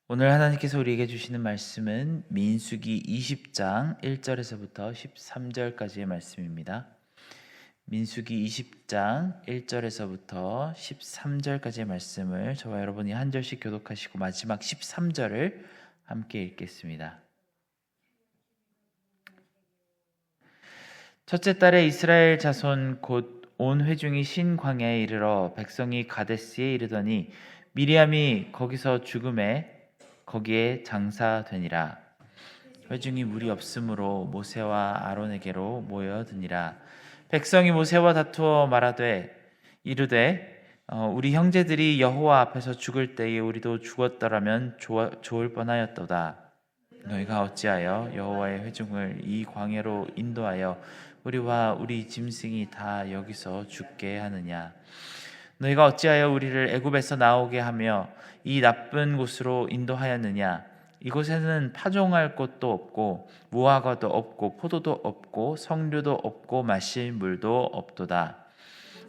오늘 하나님께서 우리에게 주시는 말씀은 민수기 20장 1절에서부터 13절까지의 말씀입니다. 민수기 20장 1절에서부터 13절까지의 말씀을 저와 여러분이 한 절씩 교독하시고 마지막 13절을 함께 읽겠습니다. 첫째 달에 이스라엘 자손 곧 온 회중이 신 광야에 이르러 백성이 가데스에 이르더니 미리암이 거기서 죽음에 거기에 장사되니라. 회중이 물이 없으므로 모세와 아론에게로 모여드니라. 백성이 모세와 다투어 말하되 이르되 우리 형제들이 여호와 앞에서 죽을 때에 우리도 죽었더라면 좋을 뻔하였도다. 너희가 어찌하여 여호와의 회중을 이 광야로 인도하여 우리와 우리 짐승이 다 여기서 죽게 하느냐? 너희가 어찌하여 우리를 애굽에서 나오게 하며 이 나쁜 곳으로 인도하였느냐? 이곳에는 파종할 곳도 없고 무화과도 없고 포도도 없고 성류도 없고 마실 물도 없도다.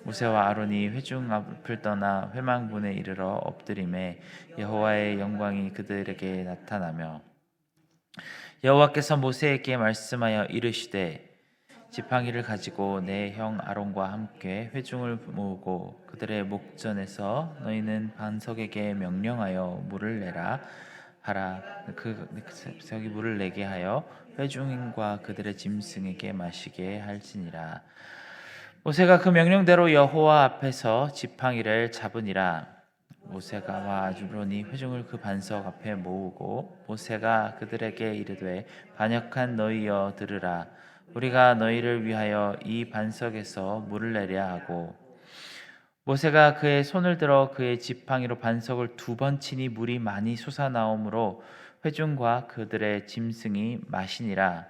모세와 아론이 회중 앞을 떠나 회망문에 이르러 엎드림에 여호와의 영광이 그들에게 나타나며 여호와께서 모세에게 말씀하여 이르시되 지팡이를 가지고 내 형 아론과 함께 회중을 모으고 그들의 목전에서 너희는 반석에게 명령하여 물을 내라 하라. 저기 물을 내게 하여 회중과 그들의 짐승에게 마시게 할지니라. 모세가 그 명령대로 여호와 앞에서 지팡이를 잡으니라. 모세가 아론이 회중을 그 반석 앞에 모으고 모세가 그들에게 이르되 반역한 너희여 들으라. 우리가 너희를 위하여 이 반석에서 물을 내려 하고 모세가 그의 손을 들어 그의 지팡이로 반석을 2번 치니 물이 많이 솟아나오므로 회중과 그들의 짐승이 마시니라.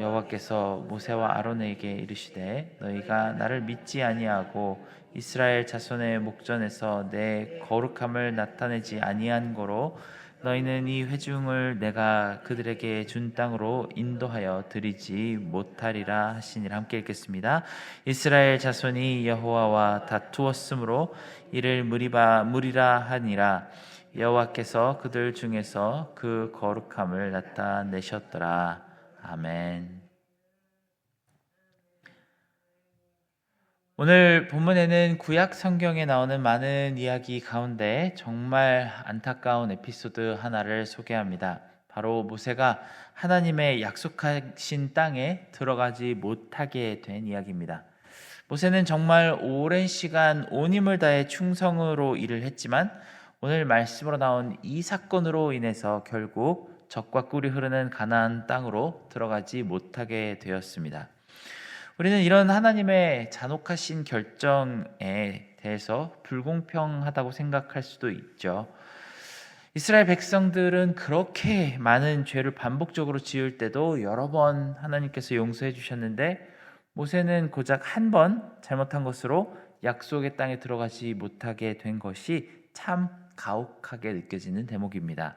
여호와께서 모세와 아론에게 이르시되 너희가 나를 믿지 아니하고 이스라엘 자손의 목전에서 내 거룩함을 나타내지 아니한 고로 너희는 이 회중을 내가 그들에게 준 땅으로 인도하여 드리지 못하리라 하시니라. 함께 읽겠습니다. 이스라엘 자손이 여호와와 다투었으므로 이를 무리라 하니라. 여호와께서 그들 중에서 그 거룩함을 나타내셨더라. 아멘. 오늘 본문에는 구약 성경에 나오는 많은 이야기 가운데 정말 안타까운 에피소드 하나를 소개합니다. 바로 모세가 하나님의 약속하신 땅에 들어가지 못하게 된 이야기입니다. 모세는 정말 오랜 시간 온 힘을 다해 충성으로 일을 했지만 오늘 말씀으로 나온 이 사건으로 인해서 결국 젖과 꿀이 흐르는 가나안 땅으로 들어가지 못하게 되었습니다. 우리는 이런 하나님의 잔혹하신 결정에 대해서 불공평하다고 생각할 수도 있죠. 이스라엘 백성들은 그렇게 많은 죄를 반복적으로 지을 때도 여러 번 하나님께서 용서해 주셨는데 모세는 고작 한 번 잘못한 것으로 약속의 땅에 들어가지 못하게 된 것이 참 가혹하게 느껴지는 대목입니다.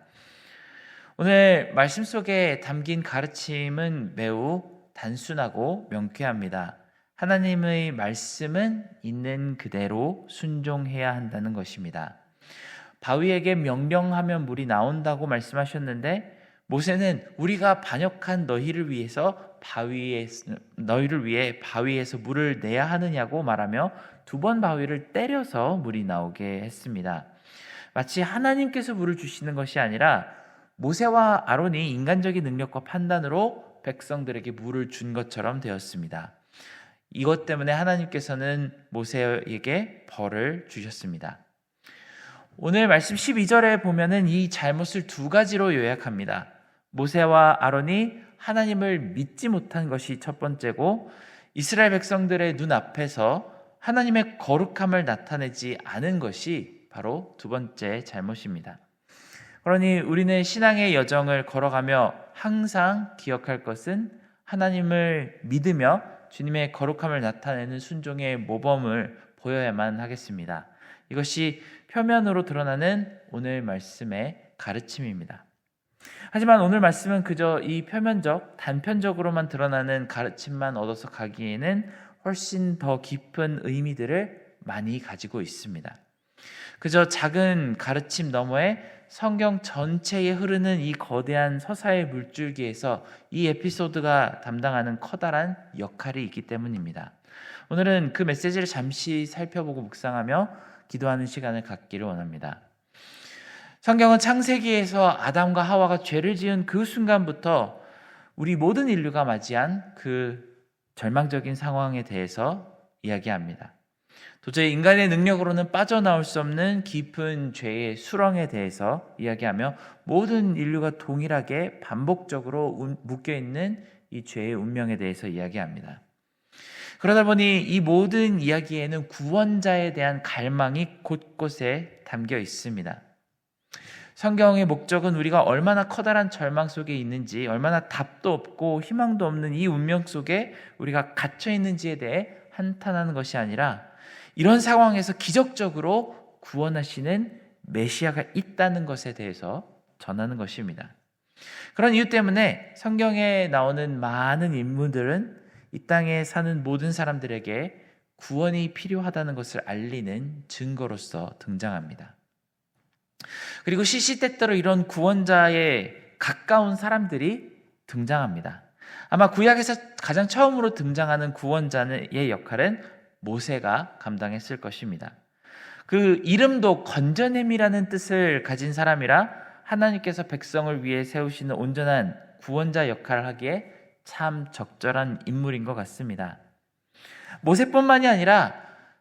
오늘 말씀 속에 담긴 가르침은 매우 단순하고 명쾌합니다. 하나님의 말씀은 있는 그대로 순종해야 한다는 것입니다. 바위에게 명령하면 물이 나온다고 말씀하셨는데 모세는 우리가 반역한 너희를 위해 바위에서 물을 내야 하느냐고 말하며 2번 바위를 때려서 물이 나오게 했습니다. 마치 하나님께서 물을 주시는 것이 아니라 모세와 아론이 인간적인 능력과 판단으로 백성들에게 물을 준 것처럼 되었습니다. 이것 때문에 하나님께서는 모세에게 벌을 주셨습니다. 오늘 말씀 12절에 보면은 이 잘못을 2가지로 요약합니다. 모세와 아론이 하나님을 믿지 못한 것이 첫 번째고 이스라엘 백성들의 눈앞에서 하나님의 거룩함을 나타내지 않은 것이 바로 2번째 잘못입니다. 그러니 우리는 신앙의 여정을 걸어가며 항상 기억할 것은 하나님을 믿으며 주님의 거룩함을 나타내는 순종의 모범을 보여야만 하겠습니다. 이것이 표면으로 드러나는 오늘 말씀의 가르침입니다. 하지만 오늘 말씀은 그저 이 단편적으로만 드러나는 가르침만 얻어서 가기에는 훨씬 더 깊은 의미들을 많이 가지고 있습니다. 그저 작은 가르침 너머에 성경 전체에 흐르는 이 거대한 서사의 물줄기에서 이 에피소드가 담당하는 커다란 역할이 있기 때문입니다. 오늘은 그 메시지를 잠시 살펴보고 묵상하며 기도하는 시간을 갖기를 원합니다. 성경은 창세기에서 아담과 하와가 죄를 지은 그 순간부터 우리 모든 인류가 맞이한 그 절망적인 상황에 대해서 이야기합니다. 도저히 인간의 능력으로는 빠져나올 수 없는 깊은 죄의 수렁에 대해서 이야기하며 모든 인류가 동일하게 반복적으로 묶여있는 이 죄의 운명에 대해서 이야기합니다. 그러다 보니 이 모든 이야기에는 구원자에 대한 갈망이 곳곳에 담겨 있습니다. 성경의 목적은 우리가 얼마나 커다란 절망 속에 있는지, 얼마나 답도 없고 희망도 없는 이 운명 속에 우리가 갇혀 있는지에 대해 한탄하는 것이 아니라 이런 상황에서 기적적으로 구원하시는 메시아가 있다는 것에 대해서 전하는 것입니다. 그런 이유 때문에 성경에 나오는 많은 인물들은 이 땅에 사는 모든 사람들에게 구원이 필요하다는 것을 알리는 증거로서 등장합니다. 그리고 시시때때로 이런 구원자에 가까운 사람들이 등장합니다. 아마 구약에서 가장 처음으로 등장하는 구원자의 역할은 모세가 감당했을 것입니다. 그 이름도 건져냄이라는 뜻을 가진 사람이라 하나님께서 백성을 위해 세우시는 온전한 구원자 역할을 하기에 참 적절한 인물인 것 같습니다. 모세뿐만이 아니라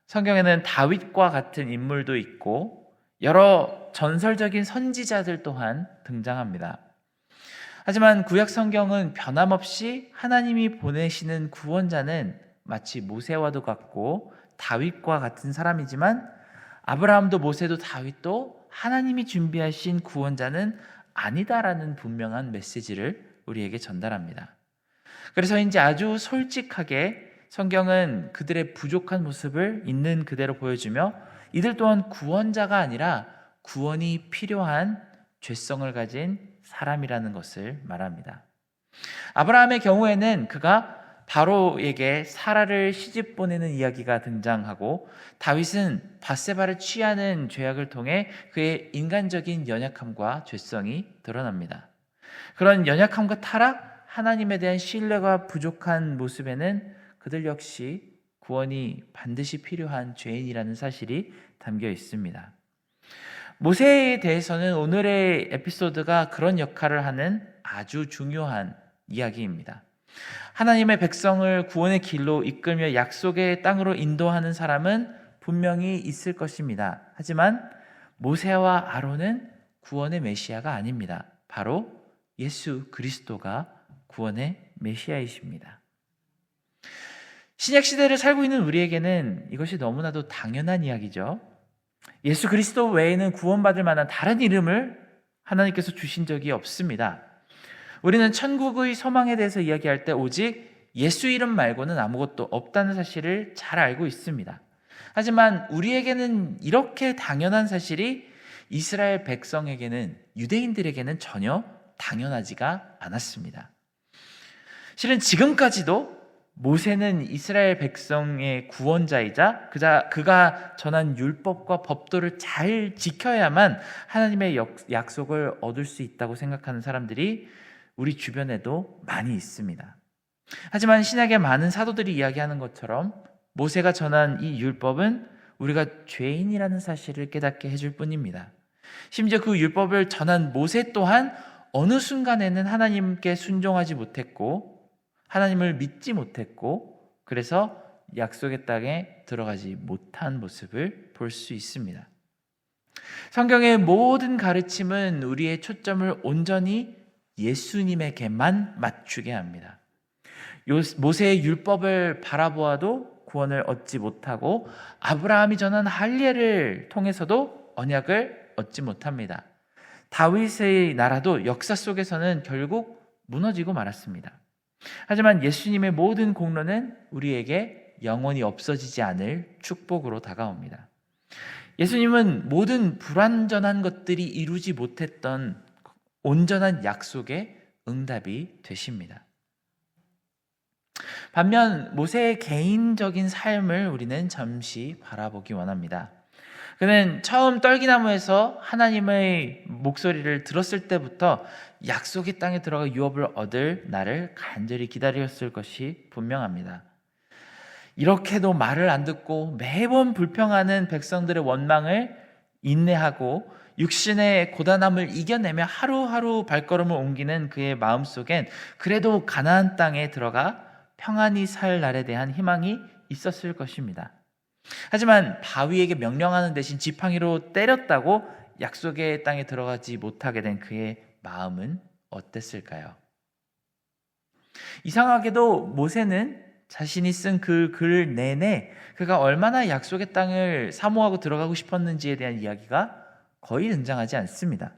성경에는 다윗과 같은 인물도 있고 여러 전설적인 선지자들 또한 등장합니다. 하지만 구약 성경은 변함없이 하나님이 보내시는 구원자는 마치 모세와도 같고 다윗과 같은 사람이지만 아브라함도 모세도 다윗도 하나님이 준비하신 구원자는 아니다라는 분명한 메시지를 우리에게 전달합니다. 그래서인지 아주 솔직하게 성경은 그들의 부족한 모습을 있는 그대로 보여주며 이들 또한 구원자가 아니라 구원이 필요한 죄성을 가진 사람이라는 것을 말합니다. 아브라함의 경우에는 그가 바로에게 사라를 시집 보내는 이야기가 등장하고 다윗은 밧세바를 취하는 죄악을 통해 그의 인간적인 연약함과 죄성이 드러납니다. 그런 연약함과 타락, 하나님에 대한 신뢰가 부족한 모습에는 그들 역시 구원이 반드시 필요한 죄인이라는 사실이 담겨 있습니다. 모세에 대해서는 오늘의 에피소드가 그런 역할을 하는 아주 중요한 이야기입니다. 하나님의 백성을 구원의 길로 이끌며 약속의 땅으로 인도하는 사람은 분명히 있을 것입니다. 하지만 모세와 아론은 구원의 메시아가 아닙니다. 바로 예수 그리스도가 구원의 메시아이십니다. 신약 시대를 살고 있는 우리에게는 이것이 너무나도 당연한 이야기죠. 예수 그리스도 외에는 구원받을 만한 다른 이름을 하나님께서 주신 적이 없습니다. 우리는 천국의 소망에 대해서 이야기할 때 오직 예수 이름 말고는 아무것도 없다는 사실을 잘 알고 있습니다. 하지만 우리에게는 이렇게 당연한 사실이 이스라엘 백성에게는, 유대인들에게는 전혀 당연하지가 않았습니다. 실은 지금까지도 모세는 이스라엘 백성의 구원자이자 그가 전한 율법과 법도를 잘 지켜야만 하나님의 약속을 얻을 수 있다고 생각하는 사람들이 우리 주변에도 많이 있습니다. 하지만 신약의 많은 사도들이 이야기하는 것처럼 모세가 전한 이 율법은 우리가 죄인이라는 사실을 깨닫게 해줄 뿐입니다. 심지어 그 율법을 전한 모세 또한 어느 순간에는 하나님께 순종하지 못했고 하나님을 믿지 못했고 그래서 약속의 땅에 들어가지 못한 모습을 볼 수 있습니다. 성경의 모든 가르침은 우리의 초점을 온전히 예수님에게만 맞추게 합니다. 모세의 율법을 바라보아도 구원을 얻지 못하고 아브라함이 전한 할례를 통해서도 언약을 얻지 못합니다. 다윗의 나라도 역사 속에서는 결국 무너지고 말았습니다. 하지만 예수님의 모든 공로는 우리에게 영원히 없어지지 않을 축복으로 다가옵니다. 예수님은 모든 불완전한 것들이 이루지 못했던 온전한 약속의 응답이 되십니다. 반면 모세의 개인적인 삶을 우리는 잠시 바라보기 원합니다. 그는 처음 떨기나무에서 하나님의 목소리를 들었을 때부터 약속의 땅에 들어가 유업을 얻을 날을 간절히 기다렸을 것이 분명합니다. 이렇게도 말을 안 듣고 매번 불평하는 백성들의 원망을 인내하고 육신의 고단함을 이겨내며 하루하루 발걸음을 옮기는 그의 마음속엔 그래도 가나안 땅에 들어가 평안히 살 날에 대한 희망이 있었을 것입니다. 하지만 바위에게 명령하는 대신 지팡이로 때렸다고 약속의 땅에 들어가지 못하게 된 그의 마음은 어땠을까요? 이상하게도 모세는 자신이 쓴 그 글 내내 그가 얼마나 약속의 땅을 사모하고 들어가고 싶었는지에 대한 이야기가 거의 등장하지 않습니다.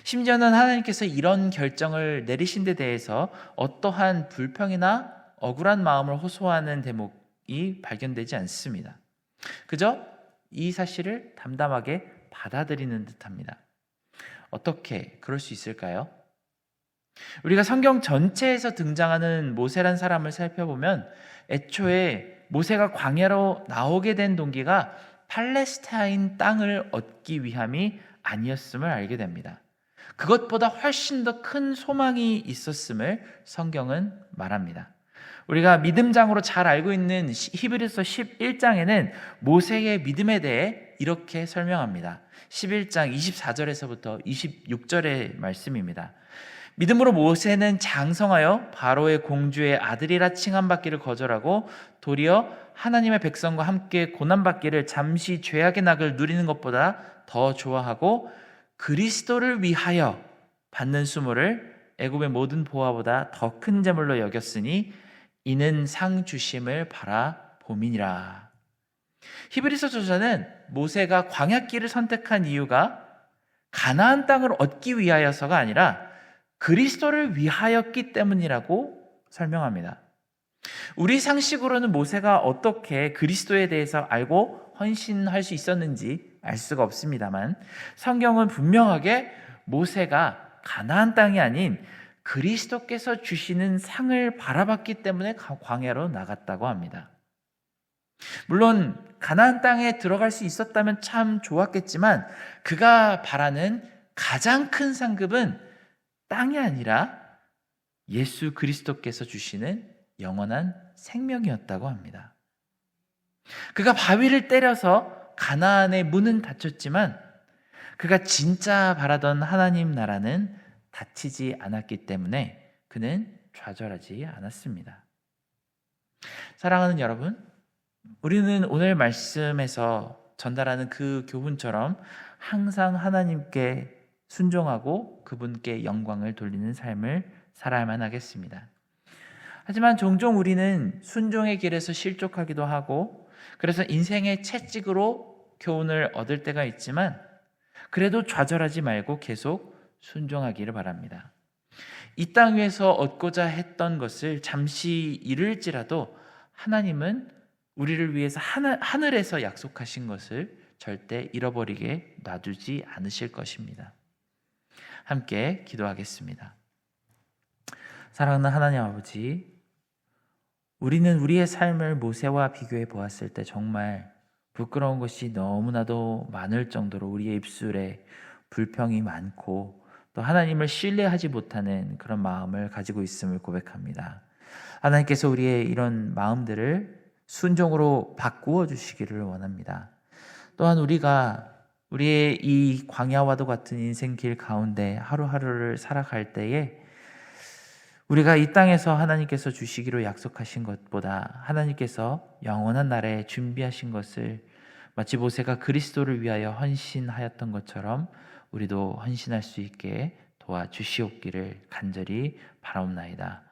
심지어는 하나님께서 이런 결정을 내리신 데 대해서 어떠한 불평이나 억울한 마음을 호소하는 대목이 발견되지 않습니다. 그저 이 사실을 담담하게 받아들이는 듯합니다. 어떻게 그럴 수 있을까요? 우리가 성경 전체에서 등장하는 모세란 사람을 살펴보면 애초에 모세가 광야로 나오게 된 동기가 팔레스타인 땅을 얻기 위함이 아니었음을 알게 됩니다. 그것보다 훨씬 더 큰 소망이 있었음을 성경은 말합니다. 우리가 믿음장으로 잘 알고 있는 히브리서 11장에는 모세의 믿음에 대해 이렇게 설명합니다. 11장 24절에서부터 26절의 말씀입니다. 믿음으로 모세는 장성하여 바로의 공주의 아들이라 칭함받기를 거절하고 도리어 하나님의 백성과 함께 고난받기를 잠시 죄악의 낙을 누리는 것보다 더 좋아하고 그리스도를 위하여 받는 수모를 애굽의 모든 보화보다 더 큰 재물로 여겼으니 이는 상 주심을 바라봄이니라. 히브리서 저자는 모세가 광야길을 선택한 이유가 가나안 땅을 얻기 위하여서가 아니라 그리스도를 위하였기 때문이라고 설명합니다. 우리 상식으로는 모세가 어떻게 그리스도에 대해서 알고 헌신할 수 있었는지 알 수가 없습니다만 성경은 분명하게 모세가 가나안 땅이 아닌 그리스도께서 주시는 상을 바라봤기 때문에 광야로 나갔다고 합니다. 물론 가나안 땅에 들어갈 수 있었다면 참 좋았겠지만 그가 바라는 가장 큰 상급은 땅이 아니라 예수 그리스도께서 주시는 영원한 생명이었다고 합니다. 그가 바위를 때려서 가나안의 문은 닫혔지만 그가 진짜 바라던 하나님 나라는 닫히지 않았기 때문에 그는 좌절하지 않았습니다. 사랑하는 여러분, 우리는 오늘 말씀에서 전달하는 그 교훈처럼 항상 하나님께 순종하고 그분께 영광을 돌리는 삶을 살아야만 하겠습니다. 하지만 종종 우리는 순종의 길에서 실족하기도 하고 그래서 인생의 채찍으로 교훈을 얻을 때가 있지만 그래도 좌절하지 말고 계속 순종하기를 바랍니다. 이 땅 위에서 얻고자 했던 것을 잠시 잃을지라도 하나님은 우리를 위해서 하늘에서 약속하신 것을 절대 잃어버리게 놔두지 않으실 것입니다. 함께 기도하겠습니다. 사랑하는 하나님 아버지, 우리는 우리의 삶을 모세와 비교해 보았을 때 정말 부끄러운 것이 너무나도 많을 정도로 우리의 입술에 불평이 많고 또 하나님을 신뢰하지 못하는 그런 마음을 가지고 있음을 고백합니다. 하나님께서 우리의 이런 마음들을 순종으로 바꾸어 주시기를 원합니다. 또한 우리가 우리의 이 광야와도 같은 인생 길 가운데 하루하루를 살아갈 때에 우리가 이 땅에서 하나님께서 주시기로 약속하신 것보다 하나님께서 영원한 날에 준비하신 것을 마치 모세가 그리스도를 위하여 헌신하였던 것처럼 우리도 헌신할 수 있게 도와주시옵기를 간절히 바라옵나이다.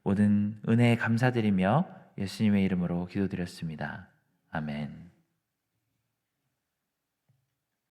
모든 은혜에 감사드리며 예수님의 이름으로 기도드렸습니다. 아멘.